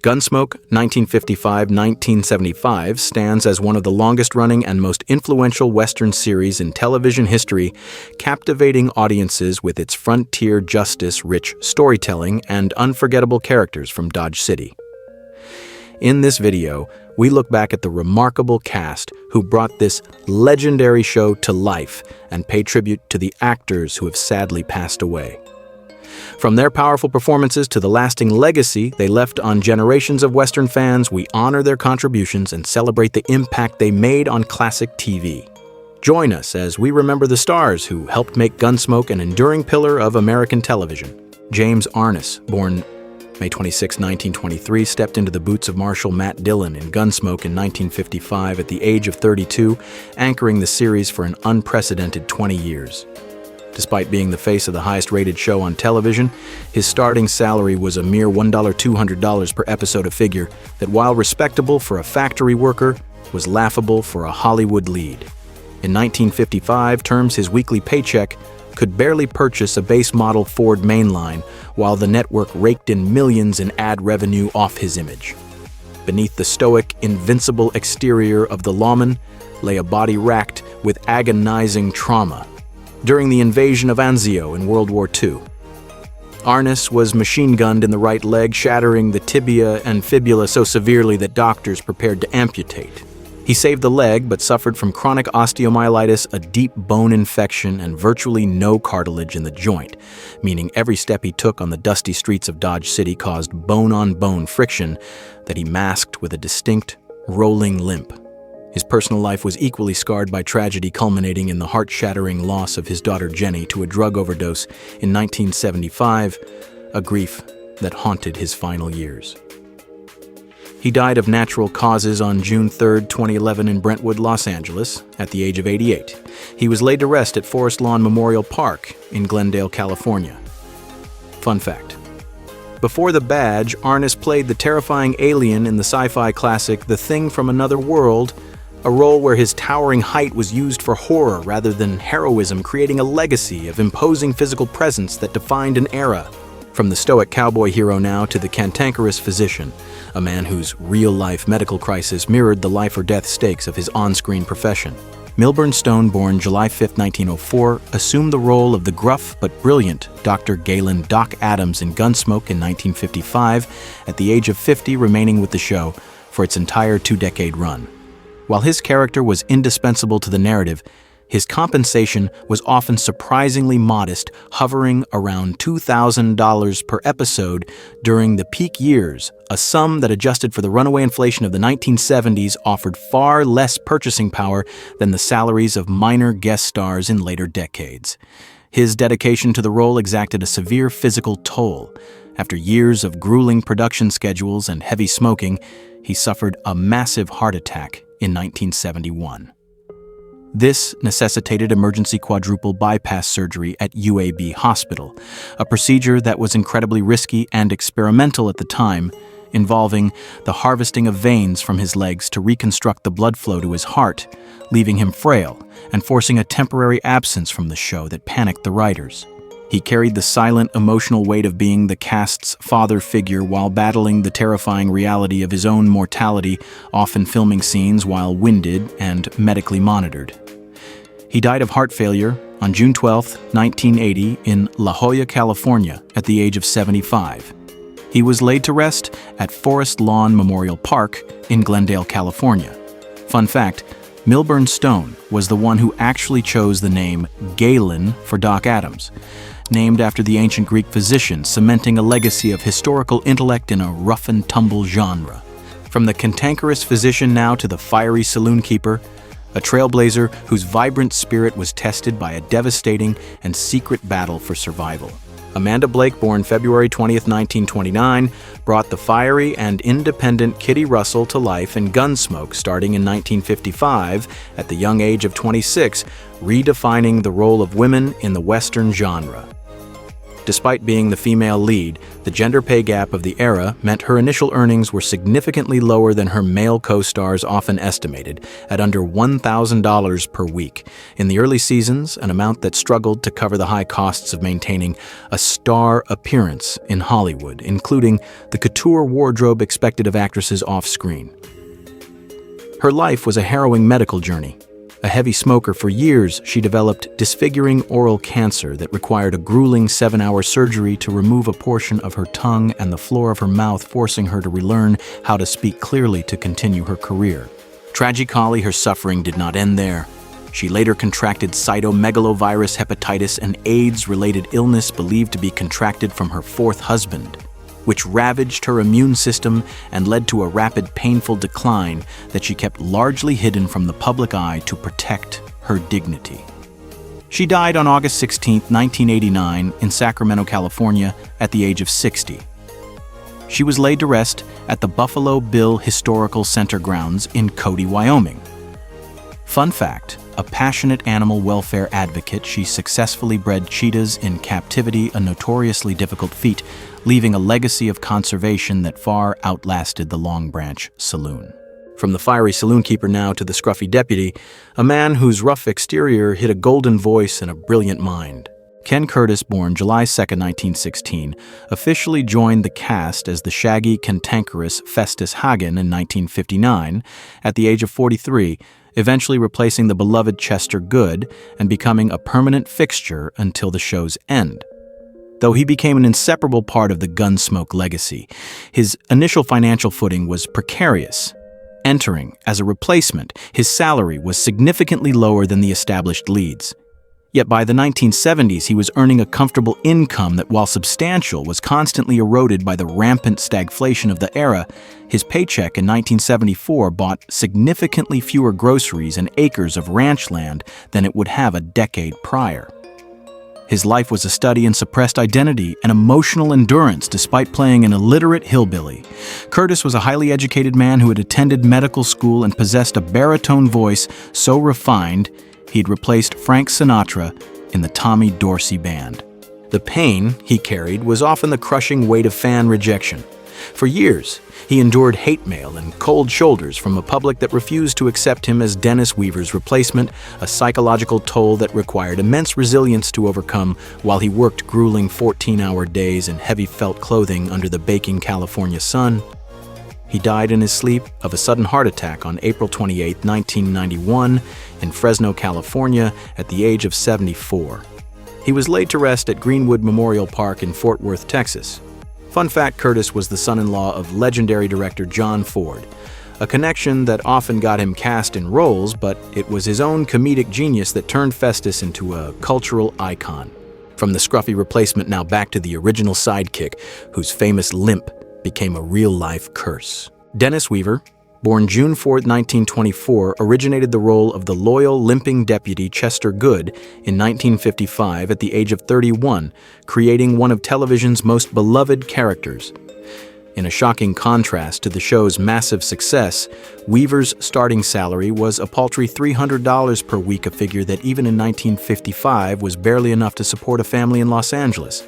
Gunsmoke, 1955-1975, stands as one of the longest-running and most influential Western series in television history, captivating audiences with its frontier justice-rich storytelling and unforgettable characters from Dodge City. In this video, we look back at the remarkable cast who brought this legendary show to life and pay tribute to the actors who have sadly passed away. From their powerful performances to the lasting legacy they left on generations of Western fans, we honor their contributions and celebrate the impact they made on classic TV. Join us as we remember the stars who helped make Gunsmoke an enduring pillar of American television. James Arness, born May 26, 1923, stepped into the boots of Marshal Matt Dillon in Gunsmoke in 1955 at the age of 32, anchoring the series for an unprecedented 20 years. Despite being the face of the highest-rated show on television, his starting salary was a mere $200 per episode, a figure that, while respectable for a factory worker, was laughable for a Hollywood lead. In 1955 terms, his weekly paycheck could barely purchase a base-model Ford mainline, while the network raked in millions in ad revenue off his image. Beneath the stoic, invincible exterior of the lawman lay a body racked with agonizing trauma during the invasion of Anzio in World War II. Arness was machine-gunned in the right leg, shattering the tibia and fibula so severely that doctors prepared to amputate. He saved the leg, but suffered from chronic osteomyelitis, a deep bone infection, and virtually no cartilage in the joint, meaning every step he took on the dusty streets of Dodge City caused bone-on-bone friction that he masked with a distinct, rolling limp. His personal life was equally scarred by tragedy, culminating in the heart-shattering loss of his daughter Jenny to a drug overdose in 1975, a grief that haunted his final years. He died of natural causes on June 3, 2011 in Brentwood, Los Angeles, at the age of 88. He was laid to rest at Forest Lawn Memorial Park in Glendale, California. Fun fact: before the badge, Arness played the terrifying alien in the sci-fi classic The Thing from Another World, a role where his towering height was used for horror rather than heroism, creating a legacy of imposing physical presence that defined an era. From the stoic cowboy hero now to the cantankerous physician, a man whose real-life medical crisis mirrored the life-or-death stakes of his on-screen profession. Milburn Stone, born July 5, 1904, assumed the role of the gruff but brilliant Dr. Galen Doc Adams in Gunsmoke in 1955, at the age of 50 remaining with the show for its entire two-decade run. While his character was indispensable to the narrative, his compensation was often surprisingly modest, hovering around $2,000 per episode during the peak years, a sum that, adjusted for the runaway inflation of the 1970s, offered far less purchasing power than the salaries of minor guest stars in later decades. His dedication to the role exacted a severe physical toll. After years of grueling production schedules and heavy smoking, he suffered a massive heart attack in 1971. This necessitated emergency quadruple bypass surgery at UAB Hospital, a procedure that was incredibly risky and experimental at the time, involving the harvesting of veins from his legs to reconstruct the blood flow to his heart, leaving him frail and forcing a temporary absence from the show that panicked the writers. He carried the silent, emotional weight of being the cast's father figure while battling the terrifying reality of his own mortality, often filming scenes while winded and medically monitored. He died of heart failure on June 12, 1980, in La Jolla, California, at the age of 75. He was laid to rest at Forest Lawn Memorial Park in Glendale, California. Fun fact: Milburn Stone was the one who actually chose the name Galen for Doc Adams, named after the ancient Greek physician, cementing a legacy of historical intellect in a rough-and-tumble genre. From the cantankerous physician now to the fiery saloon keeper, a trailblazer whose vibrant spirit was tested by a devastating and secret battle for survival. Amanda Blake, born February 20, 1929, brought the fiery and independent Kitty Russell to life in Gunsmoke starting in 1955 at the young age of 26, redefining the role of women in the Western genre. Despite being the female lead, the gender pay gap of the era meant her initial earnings were significantly lower than her male co-stars often estimated, at under $1,000 per week. In the early seasons, an amount that struggled to cover the high costs of maintaining a star appearance in Hollywood, including the couture wardrobe expected of actresses off-screen. Her life was a harrowing medical journey. A heavy smoker for years, she developed disfiguring oral cancer that required a grueling 7-hour surgery to remove a portion of her tongue and the floor of her mouth, forcing her to relearn how to speak clearly to continue her career. Tragically, her suffering did not end there. She later contracted cytomegalovirus hepatitis, an AIDS-related illness believed to be contracted from her fourth husband, which ravaged her immune system and led to a rapid, painful decline that she kept largely hidden from the public eye to protect her dignity. She died on August 16, 1989, in Sacramento, California, at the age of 60. She was laid to rest at the Buffalo Bill Historical Center grounds in Cody, Wyoming. Fun fact: a passionate animal welfare advocate, she successfully bred cheetahs in captivity, a notoriously difficult feat, leaving a legacy of conservation that far outlasted the Long Branch Saloon. From the fiery saloon keeper now to the scruffy deputy, a man whose rough exterior hid a golden voice and a brilliant mind. Ken Curtis, born July 2, 1916, officially joined the cast as the shaggy, cantankerous Festus Hagen in 1959 at the age of 43, eventually replacing the beloved Chester Goode and becoming a permanent fixture until the show's end. Though he became an inseparable part of the Gunsmoke legacy, his initial financial footing was precarious. Entering as a replacement, his salary was significantly lower than the established leads. Yet by the 1970s, he was earning a comfortable income that, while substantial, was constantly eroded by the rampant stagflation of the era. His paycheck in 1974 bought significantly fewer groceries and acres of ranch land than it would have a decade prior. His life was a study in suppressed identity and emotional endurance despite playing an illiterate hillbilly. Curtis was a highly educated man who had attended medical school and possessed a baritone voice so refined he'd replaced Frank Sinatra in the Tommy Dorsey Band. The pain he carried was often the crushing weight of fan rejection. For years, he endured hate mail and cold shoulders from a public that refused to accept him as Dennis Weaver's replacement, a psychological toll that required immense resilience to overcome while he worked grueling 14-hour days in heavy felt clothing under the baking California sun. He died in his sleep of a sudden heart attack on April 28, 1991, in Fresno, California, at the age of 74. He was laid to rest at Greenwood Memorial Park in Fort Worth, Texas. Fun fact: Curtis was the son-in-law of legendary director John Ford, a connection that often got him cast in roles, but it was his own comedic genius that turned Festus into a cultural icon. From the scruffy replacement now back to the original sidekick, whose famous limp became a real-life curse. Dennis Weaver, born June 4, 1924, originated the role of the loyal, limping deputy Chester Goode in 1955 at the age of 31, creating one of television's most beloved characters. In a shocking contrast to the show's massive success, Weaver's starting salary was a paltry $300 per week, a figure that even in 1955 was barely enough to support a family in Los Angeles.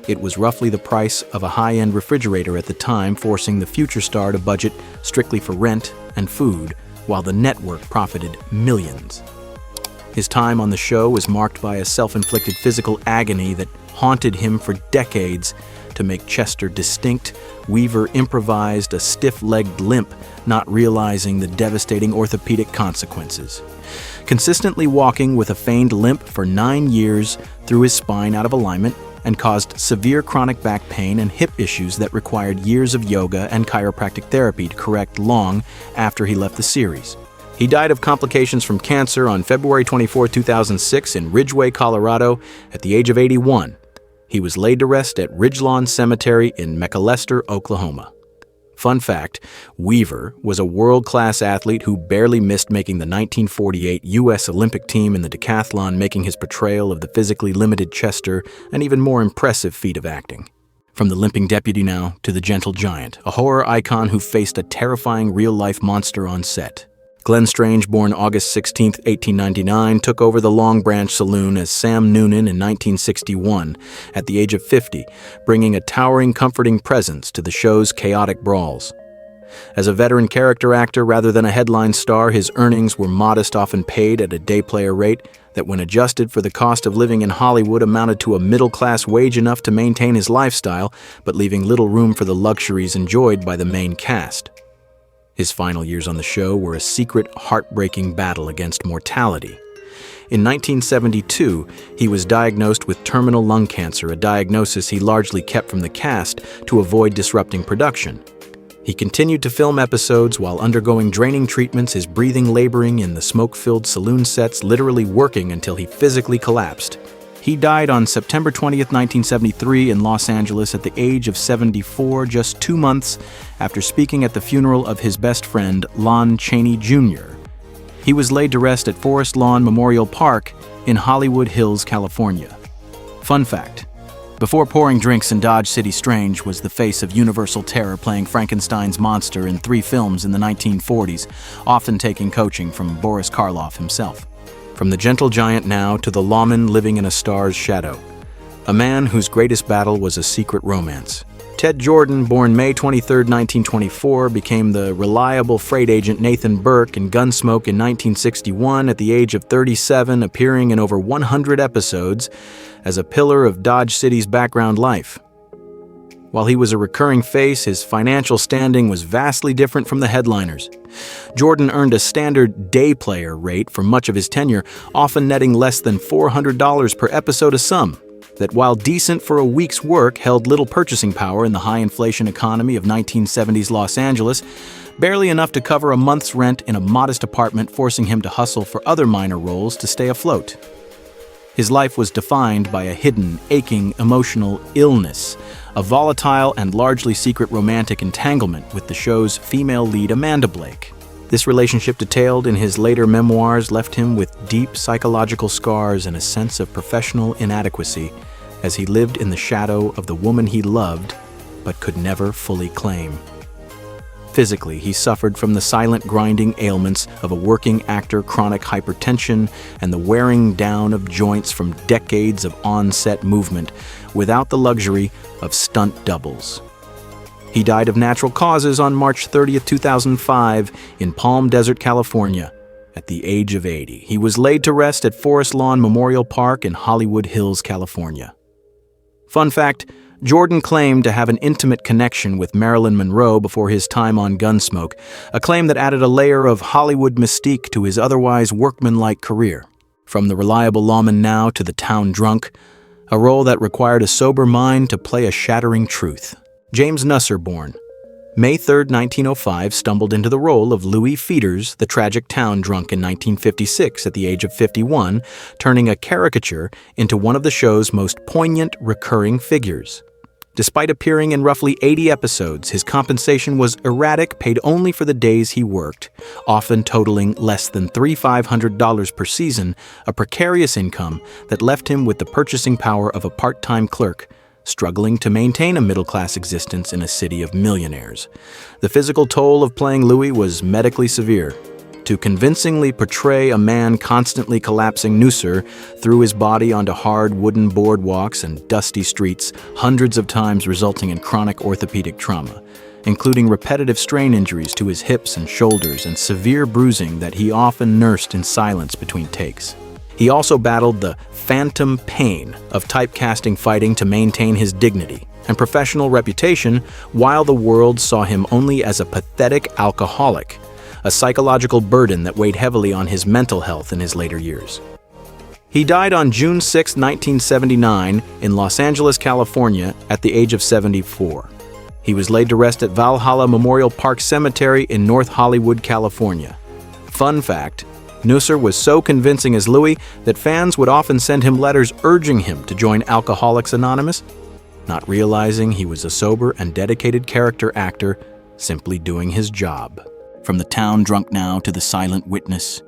It was roughly the price of a high-end refrigerator at the time, forcing the future star to budget strictly for rent and food, while the network profited millions. His time on the show was marked by a self-inflicted physical agony that haunted him for decades. To make Chester distinct, Weaver improvised a stiff-legged limp, not realizing the devastating orthopedic consequences. Consistently walking with a feigned limp for 9 years threw his spine out of alignment and caused severe chronic back pain and hip issues that required years of yoga and chiropractic therapy to correct long after he left the series. He died of complications from cancer on February 24, 2006 in Ridgeway, Colorado, at the age of 81. He was laid to rest at Ridgelawn Cemetery in McAlester, Oklahoma. Fun fact: Weaver was a world-class athlete who barely missed making the 1948 U.S. Olympic team in the decathlon, making his portrayal of the physically limited Chester an even more impressive feat of acting. From the limping deputy now to the gentle giant, a horror icon who faced a terrifying real-life monster on set. Glenn Strange, born August 16, 1899, took over the Long Branch Saloon as Sam Noonan in 1961 at the age of 50, bringing a towering, comforting presence to the show's chaotic brawls. As a veteran character actor rather than a headline star, his earnings were modest, often paid at a day-player rate that, when adjusted for the cost of living in Hollywood, amounted to a middle-class wage enough to maintain his lifestyle, but leaving little room for the luxuries enjoyed by the main cast. His final years on the show were a secret, heartbreaking battle against mortality. In 1972, he was diagnosed with terminal lung cancer, a diagnosis he largely kept from the cast to avoid disrupting production. He continued to film episodes while undergoing draining treatments, his breathing laboring in the smoke-filled saloon sets, literally working until he physically collapsed. He died on September 20th, 1973 in Los Angeles at the age of 74, just 2 months after speaking at the funeral of his best friend, Lon Chaney Jr. He was laid to rest at Forest Lawn Memorial Park in Hollywood Hills, California. Fun fact: before pouring drinks in Dodge City, Strange was the face of Universal terror, playing Frankenstein's monster in 3 films in the 1940s, often taking coaching from Boris Karloff himself. From the gentle giant now to the lawman living in a star's shadow, a man whose greatest battle was a secret romance. Ted Jordan, born May 23, 1924, became the reliable freight agent Nathan Burke in Gunsmoke in 1961 at the age of 37, appearing in over 100 episodes as a pillar of Dodge City's background life. While he was a recurring face, his financial standing was vastly different from the headliners. Jordan earned a standard day player rate for much of his tenure, often netting less than $400 per episode, a sum that, while decent for a week's work, held little purchasing power in the high inflation economy of 1970s Los Angeles, barely enough to cover a month's rent in a modest apartment, forcing him to hustle for other minor roles to stay afloat. His life was defined by a hidden, aching, emotional illness, a volatile and largely secret romantic entanglement with the show's female lead Amanda Blake. This relationship, detailed in his later memoirs, left him with deep psychological scars and a sense of professional inadequacy as he lived in the shadow of the woman he loved but could never fully claim. Physically, he suffered from the silent, grinding ailments of a working actor, chronic hypertension, and the wearing down of joints from decades of on-set movement without the luxury of stunt doubles. He died of natural causes on March 30, 2005, in Palm Desert, California, at the age of 80. He was laid to rest at Forest Lawn Memorial Park in Hollywood Hills, California. Fun fact: Jordan claimed to have an intimate connection with Marilyn Monroe before his time on Gunsmoke, a claim that added a layer of Hollywood mystique to his otherwise workmanlike career. From the reliable lawman now to the town drunk, a role that required a sober mind to play a shattering truth. James Nusser, born May 3, 1905, stumbled into the role of Louis Feeders, the tragic town drunk, in 1956 at the age of 51, turning a caricature into one of the show's most poignant recurring figures. Despite appearing in roughly 80 episodes, his compensation was erratic, paid only for the days he worked, often totaling less than $3,500 per season, a precarious income that left him with the purchasing power of a part-time clerk, struggling to maintain a middle-class existence in a city of millionaires. The physical toll of playing Louis was medically severe. To convincingly portray a man constantly collapsing, Nusser threw his body onto hard wooden boardwalks and dusty streets, hundreds of times resulting in chronic orthopedic trauma, including repetitive strain injuries to his hips and shoulders and severe bruising that he often nursed in silence between takes. He also battled the phantom pain of typecasting, fighting to maintain his dignity and professional reputation while the world saw him only as a pathetic alcoholic, a psychological burden that weighed heavily on his mental health in his later years. He died on June 6, 1979, in Los Angeles, California, at the age of 74. He was laid to rest at Valhalla Memorial Park Cemetery in North Hollywood, California. Fun fact: Nusser was so convincing as Louis that fans would often send him letters urging him to join Alcoholics Anonymous, not realizing he was a sober and dedicated character actor simply doing his job. From the town drunk now to the silent witness,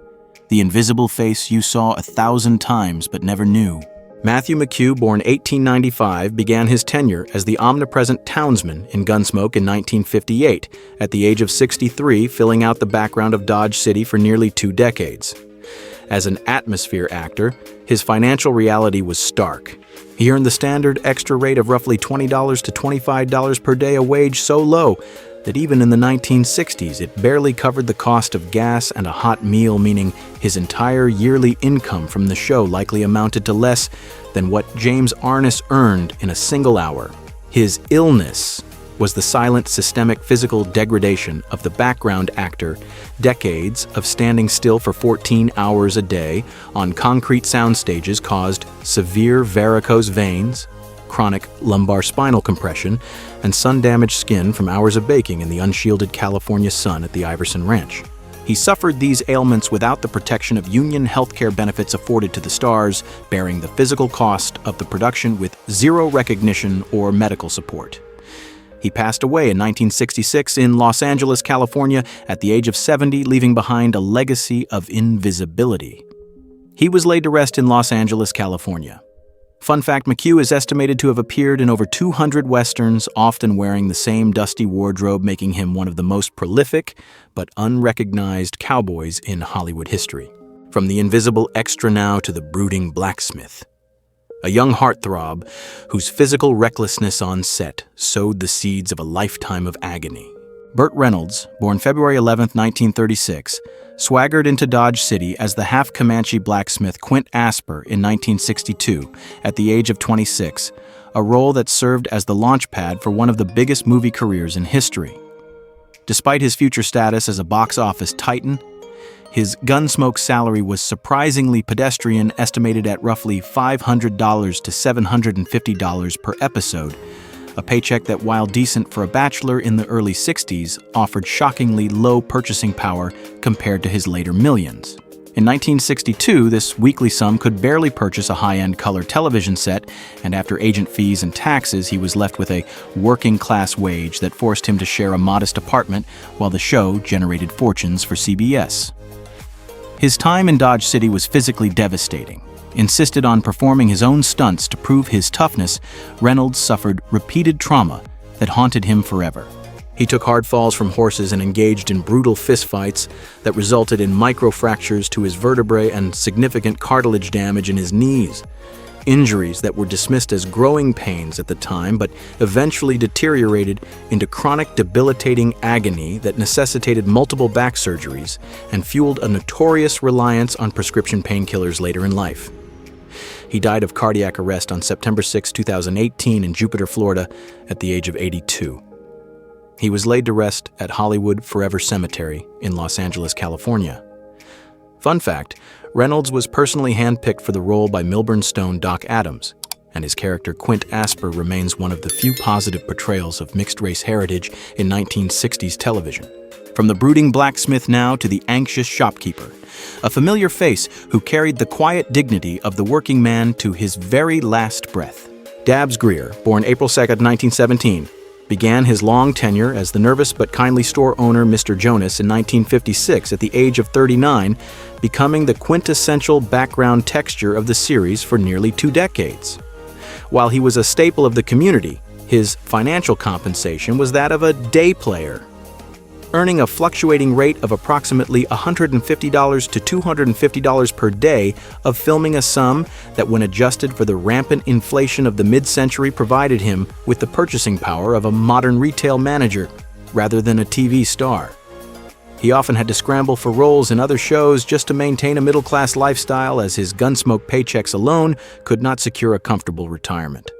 the invisible face you saw 1,000 times but never knew, Matthew McHugh, born 1895, began his tenure as the omnipresent townsman in Gunsmoke in 1958, at the age of 63, filling out the background of Dodge City for nearly 2 decades. As an atmosphere actor, his financial reality was stark. He earned the standard extra rate of roughly $20 to $25 per day, a wage so low that even in the 1960s it barely covered the cost of gas and a hot meal, meaning his entire yearly income from the show likely amounted to less than what James Arness earned in a single hour. His illness was the silent systemic physical degradation of the background actor, decades of standing still for 14 hours a day on concrete sound stages caused severe varicose veins, chronic lumbar spinal compression, and sun-damaged skin from hours of baking in the unshielded California sun at the Iverson Ranch. He suffered these ailments without the protection of union healthcare benefits afforded to the stars, bearing the physical cost of the production with zero recognition or medical support. He passed away in 1966 in Los Angeles, California, at the age of 70, leaving behind a legacy of invisibility. He was laid to rest in Los Angeles, California. Fun fact, McHugh is estimated to have appeared in over 200 westerns, often wearing the same dusty wardrobe, making him one of the most prolific but unrecognized cowboys in Hollywood history. From the invisible extra now to the brooding blacksmith. A young heartthrob whose physical recklessness on set sowed the seeds of a lifetime of agony. Burt Reynolds, born February 11, 1936, swaggered into Dodge City as the half-Comanche blacksmith Quint Asper in 1962 at the age of 26, a role that served as the launchpad for one of the biggest movie careers in history. Despite his future status as a box office titan, his Gunsmoke salary was surprisingly pedestrian, estimated at roughly $500 to $750 per episode, a paycheck that, while decent for a bachelor in the early 60s, offered shockingly low purchasing power compared to his later millions. In 1962, this weekly sum could barely purchase a high-end color television set, and after agent fees and taxes, he was left with a working-class wage that forced him to share a modest apartment while the show generated fortunes for CBS. His time in Dodge City was physically devastating. Insisted on performing his own stunts to prove his toughness, Reynolds suffered repeated trauma that haunted him forever. He took hard falls from horses and engaged in brutal fistfights that resulted in microfractures to his vertebrae and significant cartilage damage in his knees. Injuries that were dismissed as growing pains at the time, but eventually deteriorated into chronic debilitating agony that necessitated multiple back surgeries and fueled a notorious reliance on prescription painkillers later in life. He died of cardiac arrest on September 6, 2018 in Jupiter, Florida, at the age of 82. He was laid to rest at Hollywood Forever Cemetery in Los Angeles, California. Fun fact, Reynolds was personally handpicked for the role by Milburn Stone Doc Adams, and his character Quint Asper remains one of the few positive portrayals of mixed-race heritage in 1960s television. From the brooding blacksmith now to the anxious shopkeeper, a familiar face who carried the quiet dignity of the working man to his very last breath. Dabbs Greer, born April 2, 1917, began his long tenure as the nervous but kindly store owner Mr. Jonas in 1956 at the age of 39, becoming the quintessential background texture of the series for nearly 2 decades. While he was a staple of the community, his financial compensation was that of a day player, earning a fluctuating rate of approximately $150 to $250 per day of filming, a sum that, when adjusted for the rampant inflation of the mid-century, provided him with the purchasing power of a modern retail manager rather than a TV star. He often had to scramble for roles in other shows just to maintain a middle-class lifestyle, as his Gunsmoke paychecks alone could not secure a comfortable retirement.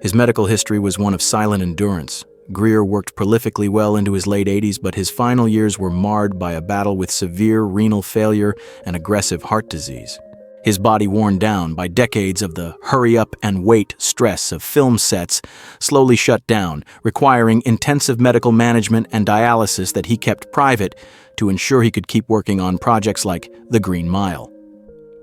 His medical history was one of silent endurance. Greer worked prolifically well into his late 80s, but his final years were marred by a battle with severe renal failure and aggressive heart disease. His body worn down by decades of the hurry-up-and-wait stress of film sets slowly shut down, requiring intensive medical management and dialysis that he kept private to ensure he could keep working on projects like The Green Mile.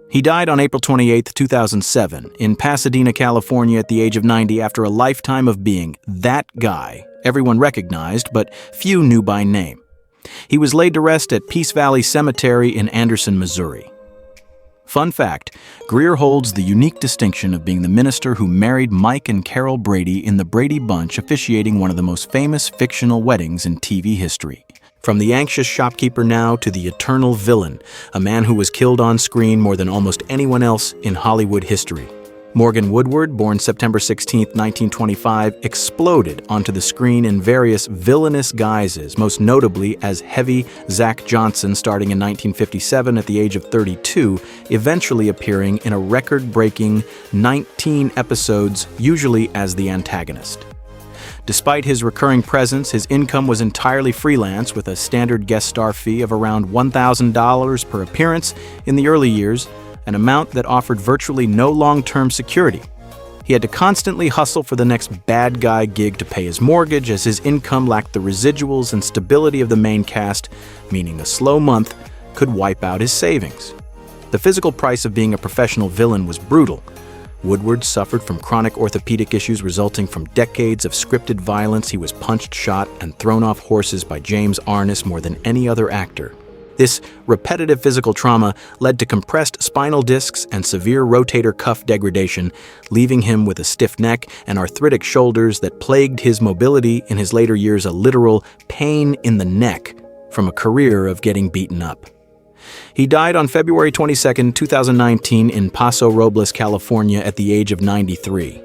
He died on April 28, 2007, in Pasadena, California, at the age of 90 after a lifetime of being that guy everyone recognized but few knew by name. He was laid to rest at Peace Valley Cemetery in Anderson, Missouri. Fun fact, Greer holds the unique distinction of being the minister who married Mike and Carol Brady in the Brady Bunch, officiating one of the most famous fictional weddings in TV history. From the anxious shopkeeper now to the eternal villain, a man who was killed on screen more than almost anyone else in Hollywood history. Morgan Woodward, born September 16, 1925, exploded onto the screen in various villainous guises, most notably as Heavy Zach Johnson starting in 1957 at the age of 32, eventually appearing in a record-breaking 19 episodes, usually as the antagonist. Despite his recurring presence, his income was entirely freelance, with a standard guest star fee of around $1,000 per appearance in the early years, an amount that offered virtually no long-term security. He had to constantly hustle for the next bad guy gig to pay his mortgage, as his income lacked the residuals and stability of the main cast, meaning a slow month could wipe out his savings. The physical price of being a professional villain was brutal. Woodward suffered from chronic orthopedic issues resulting from decades of scripted violence. He was punched, shot, and thrown off horses by James Arness more than any other actor. This repetitive physical trauma led to compressed spinal discs and severe rotator cuff degradation, leaving him with a stiff neck and arthritic shoulders that plagued his mobility, in his later years a literal pain in the neck from a career of getting beaten up. He died on February 22, 2019 in Paso Robles, California at the age of 93.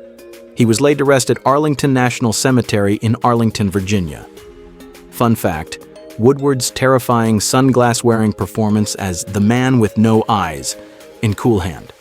He was laid to rest at Arlington National Cemetery in Arlington, Virginia. Fun fact, Woodward's terrifying sunglass-wearing performance as the man with no eyes in Cool Hand.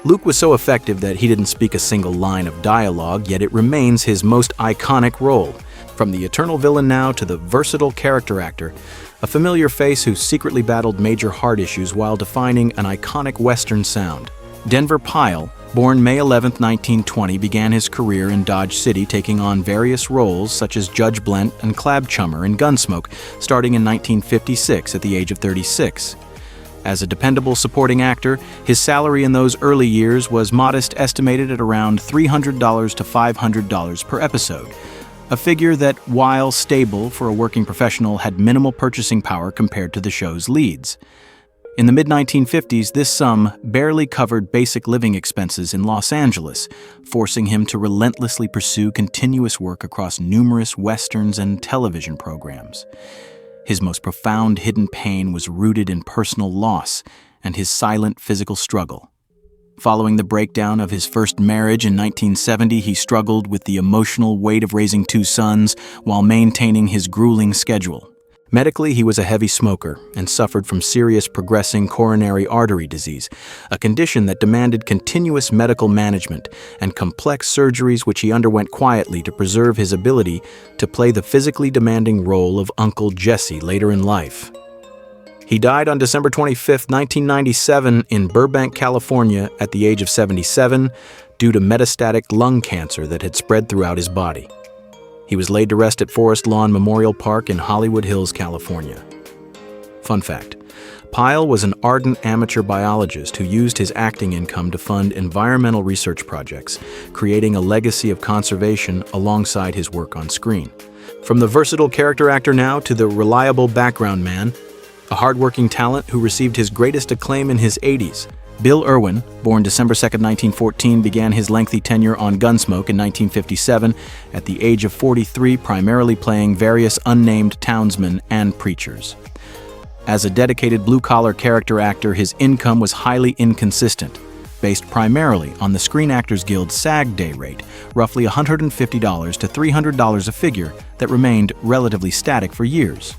Luke was so effective that he didn't speak a single line of dialogue, yet it remains his most iconic role. From the eternal villain now to the versatile character actor, a familiar face who secretly battled major heart issues while defining an iconic Western sound. Denver Pyle, born May 11, 1920, began his career in Dodge City, taking on various roles such as Judge Blent and Clab Chummer in Gunsmoke, starting in 1956 at the age of 36. As a dependable supporting actor, his salary in those early years was modest, estimated at around $300 to $500 per episode, a figure that, while stable for a working professional, had minimal purchasing power compared to the show's leads. In the mid-1950s, this sum barely covered basic living expenses in Los Angeles, forcing him to relentlessly pursue continuous work across numerous westerns and television programs. His most profound hidden pain was rooted in personal loss and his silent physical struggle. Following the breakdown of his first marriage in 1970, he struggled with the emotional weight of raising two sons while maintaining his grueling schedule. Medically, he was a heavy smoker and suffered from serious progressing coronary artery disease, a condition that demanded continuous medical management and complex surgeries which he underwent quietly to preserve his ability to play the physically demanding role of Uncle Jesse later in life. He died on December 25, 1997 in Burbank, California at the age of 77 due to metastatic lung cancer that had spread throughout his body. He was laid to rest at Forest Lawn Memorial Park in Hollywood Hills, California. Fun fact, Pyle was an ardent amateur biologist who used his acting income to fund environmental research projects, creating a legacy of conservation alongside his work on screen. From the versatile character actor now to the reliable background man, a hardworking talent who received his greatest acclaim in his 80s, Bill Irwin, born December 2, 1914, began his lengthy tenure on Gunsmoke in 1957 at the age of 43, primarily playing various unnamed townsmen and preachers. As a dedicated blue-collar character actor, his income was highly inconsistent, based primarily on the Screen Actors Guild SAG day rate, roughly $150 to $300 a figure that remained relatively static for years.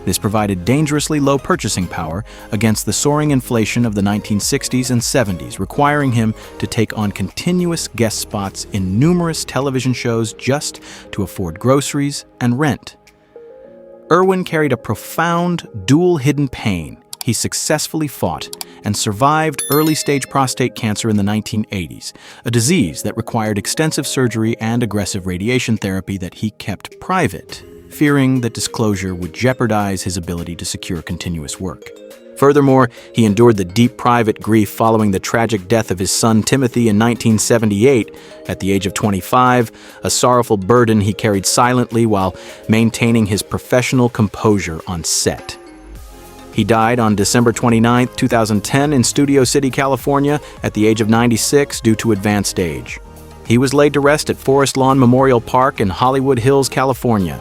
This provided dangerously low purchasing power against the soaring inflation of the 1960s and 70s, requiring him to take on continuous guest spots in numerous television shows just to afford groceries and rent. Irwin carried a profound, dual-hidden pain he successfully fought and survived early-stage prostate cancer in the 1980s, a disease that required extensive surgery and aggressive radiation therapy that he kept private, fearing that disclosure would jeopardize his ability to secure continuous work. Furthermore, he endured the deep private grief following the tragic death of his son Timothy in 1978 at the age of 25, a sorrowful burden he carried silently while maintaining his professional composure on set. He died on December 29, 2010 in Studio City, California at the age of 96 due to advanced age. He was laid to rest at Forest Lawn Memorial Park in Hollywood Hills, California.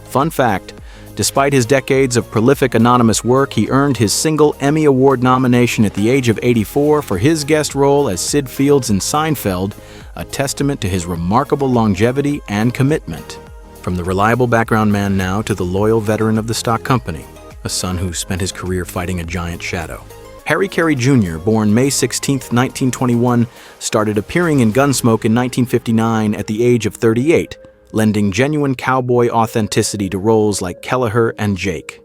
Fun fact, despite his decades of prolific anonymous work, he earned his single Emmy Award nomination at the age of 84 for his guest role as Sid Fields in Seinfeld, a testament to his remarkable longevity and commitment. From the reliable background man now to the loyal veteran of the stock company, a son who spent his career fighting a giant shadow. Harry Carey Jr., born May 16, 1921, started appearing in Gunsmoke in 1959 at the age of 38, lending genuine cowboy authenticity to roles like Kelleher and Jake.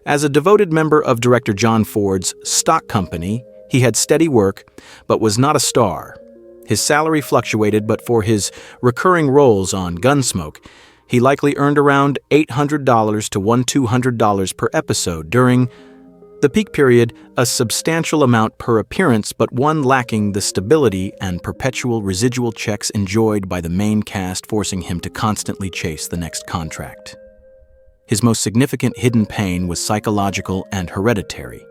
As a devoted member of director John Ford's stock company, he had steady work, but was not a star. His salary fluctuated, but for his recurring roles on Gunsmoke, he likely earned around $800 to $200 per episode during the peak period, a substantial amount per appearance, but one lacking the stability and perpetual residual checks enjoyed by the main cast, forcing him to constantly chase the next contract. His most significant hidden pain was psychological and hereditary.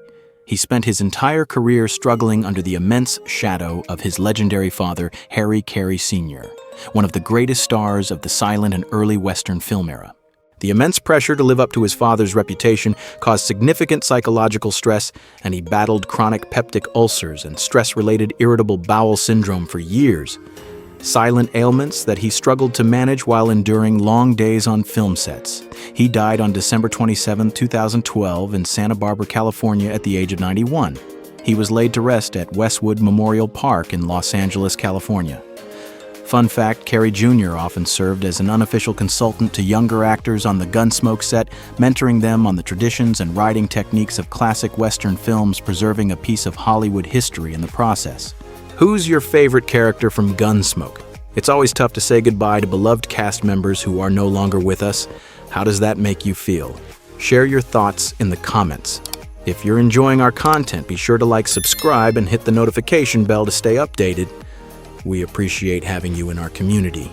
He spent his entire career struggling under the immense shadow of his legendary father, Harry Carey Sr., one of the greatest stars of the silent and early Western film era. The immense pressure to live up to his father's reputation caused significant psychological stress, and he battled chronic peptic ulcers and stress-related irritable bowel syndrome for years, silent ailments that he struggled to manage while enduring long days on film sets. He died on December 27, 2012 in Santa Barbara, California at the age of 91. He was laid to rest at Westwood Memorial Park in Los Angeles, California. Fun fact, Carey Jr. often served as an unofficial consultant to younger actors on the Gunsmoke set, mentoring them on the traditions and writing techniques of classic Western films, preserving a piece of Hollywood history in the process. Who's your favorite character from Gunsmoke? It's always tough to say goodbye to beloved cast members who are no longer with us. How does that make you feel? Share your thoughts in the comments. If you're enjoying our content, be sure to like, subscribe, and hit the notification bell to stay updated. We appreciate having you in our community.